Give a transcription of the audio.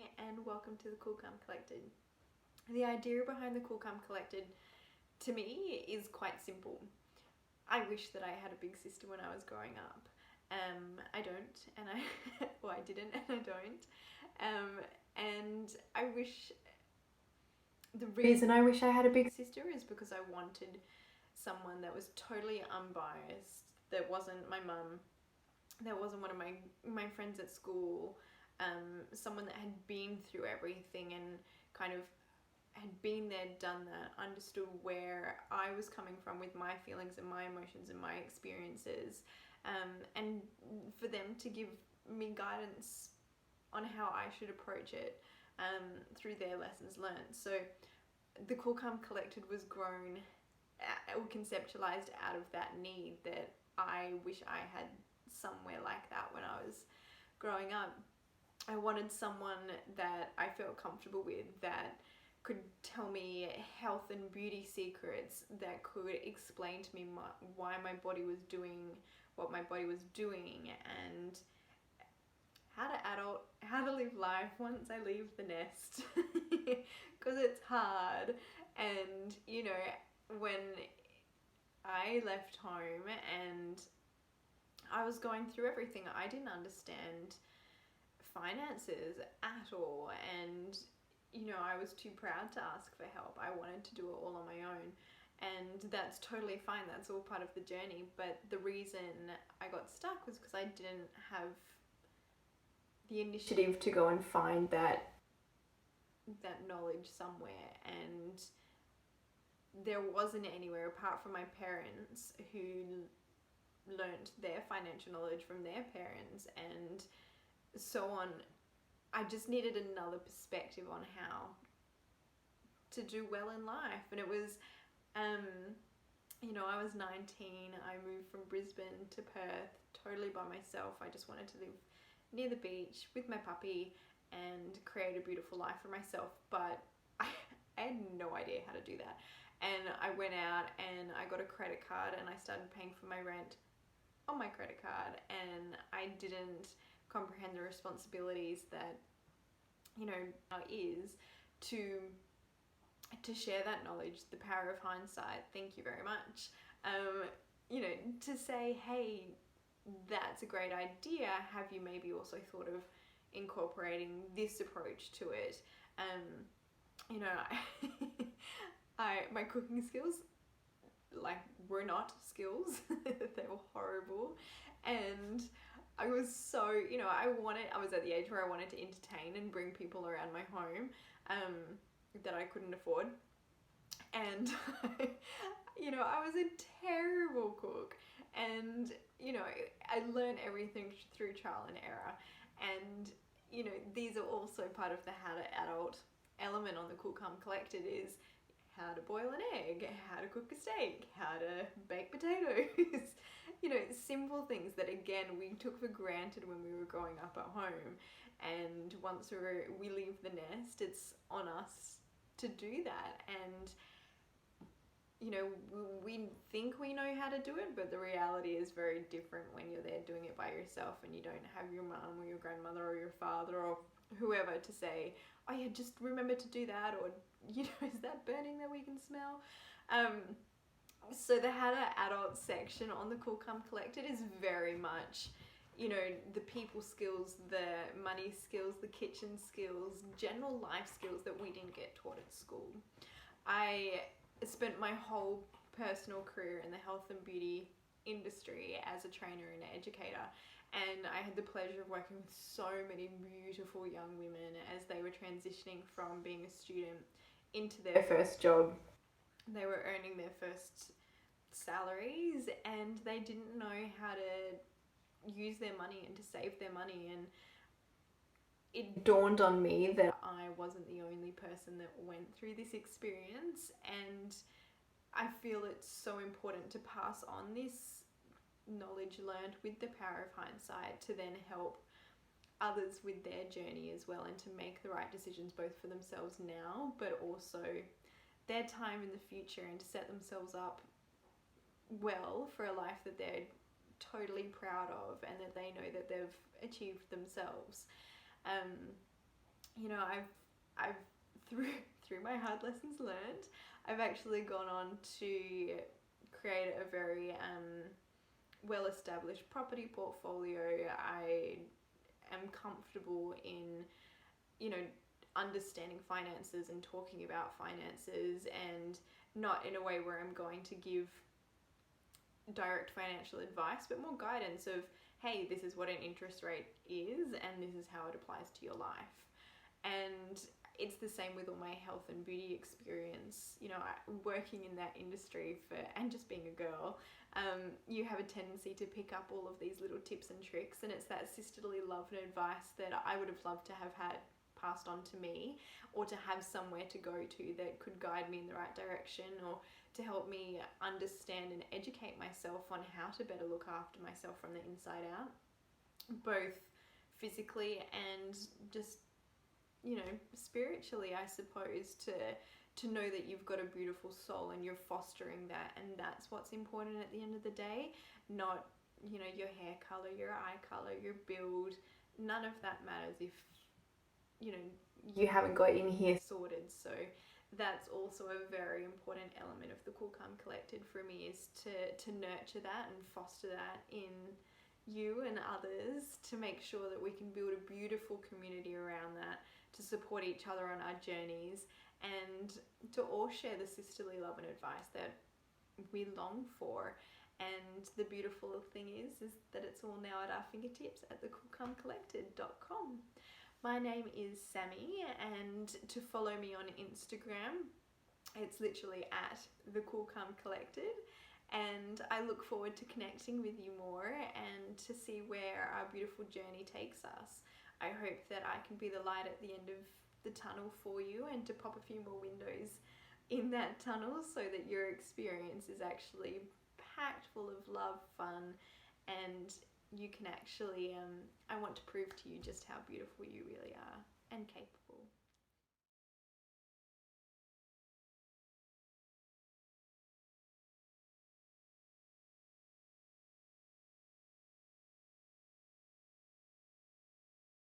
Sammy and welcome to The Cool Calm Collected. The idea behind The Cool Calm Collected to me is quite simple. I wish that I had a big sister when I was growing up. I don't, and I didn't, and I don't. And I wish, the reason I wish I had a big sister is because I wanted someone that was totally unbiased, that wasn't my mum, that wasn't one of my friends at school, someone that had been through everything and kind of had been there, done that, understood where I was coming from with my feelings and my emotions and my experiences, and for them to give me guidance on how I should approach it through their lessons learned. So the Cool Calm Collected was grown or conceptualized out of that need that I wish I had somewhere like that when I was growing up. I wanted someone that I felt comfortable with, that could tell me health and beauty secrets, that could explain to me why my body was doing what my body was doing, and how to live life once I leave the nest, because it's hard. And when I left home and I was going through everything, I didn't understand finances at all, and I was too proud to ask for help. I wanted to do it all on my own, and that's totally fine. That's all part of the journey. But the reason I got stuck was because I didn't have the initiative to go and find that knowledge somewhere, and there wasn't anywhere apart from my parents, who learnt their financial knowledge from their parents and so on. I just needed another perspective on how to do well in life. And it was, I was 19, I moved from Brisbane to Perth totally by myself. I just wanted to live near the beach with my puppy and create a beautiful life for myself, but I had no idea how to do that. And I went out and I got a credit card and I started paying for my rent on my credit card, and I didn't comprehend the responsibilities that is to share that knowledge, the power of hindsight. Thank you very much. To say, hey, that's a great idea. Have you maybe also thought of incorporating this approach to it? My cooking skills were not skills. They were horrible, and I was so, I was at the age where I wanted to entertain and bring people around my home that I couldn't afford. And, I was a terrible cook. And, I learned everything through trial and error. And, these are also part of the how to adult element on the Cool Calm Collected, is how to boil an egg, how to cook a steak, how to bake potatoes. Simple things that, again, we took for granted when we were growing up at home. And once we leave the nest, it's on us to do that. And, we think we know how to do it, but the reality is very different when you're there doing it by yourself and you don't have your mum or your grandmother or your father or whoever to say, oh yeah, just remember to do that, or is that burning that we can smell? So the how to adult section on the Cool Calm Collected is very much, the people skills, the money skills, the kitchen skills, general life skills that we didn't get taught at school. I spent my whole personal career in the health and beauty industry as a trainer and an educator, and I had the pleasure of working with so many beautiful young women as they were transitioning from being a student into their first job. They were earning their first salaries and they didn't know how to use their money and to save their money. And it dawned on me that I wasn't the only person that went through this experience, and I feel it's so important to pass on this knowledge learned with the power of hindsight to then help others with their journey as well, and to make the right decisions both for themselves now but also their time in the future, and to set themselves up well for a life that they're totally proud of and that they know that they've achieved themselves. you know, I've through my hard lessons learned, I've actually gone on to create a very well-established property portfolio. I am comfortable in, you know, understanding finances and talking about finances, and not in a way where I'm going to give direct financial advice, but more guidance of, hey, this is what an interest rate is and this is how it applies to your life. And it's the same with all my health and beauty experience. You know, working in that industry and just being a girl, you have a tendency to pick up all of these little tips and tricks, and it's that sisterly love and advice that I would have loved to have had passed on to me, or to have somewhere to go to that could guide me in the right direction, or to help me understand and educate myself on how to better look after myself from the inside out, both physically and just, you know, spiritually, I suppose, to know that you've got a beautiful soul and you're fostering that, and that's what's important at the end of the day. Not, you know, your hair color, your eye color, your build. None of that matters if, you know, you haven't got in here sorted. So that's also a very important element of the Cool Calm Collected for me, is to nurture that and foster that in you and others, to make sure that we can build a beautiful community around that, to support each other on our journeys, and to all share the sisterly love and advice that we long for. And the beautiful thing is that it's all now at our fingertips at TheCoolCalmCollected.com. My name is Sammy, and to follow me on Instagram, it's literally at TheCoolCalmCollected. And I look forward to connecting with you more and to see where our beautiful journey takes us. I hope that I can be the light at the end of the tunnel for you, and to pop a few more windows in that tunnel so that your experience is actually packed full of love, fun, and you can actually, I want to prove to you just how beautiful you really are and capable.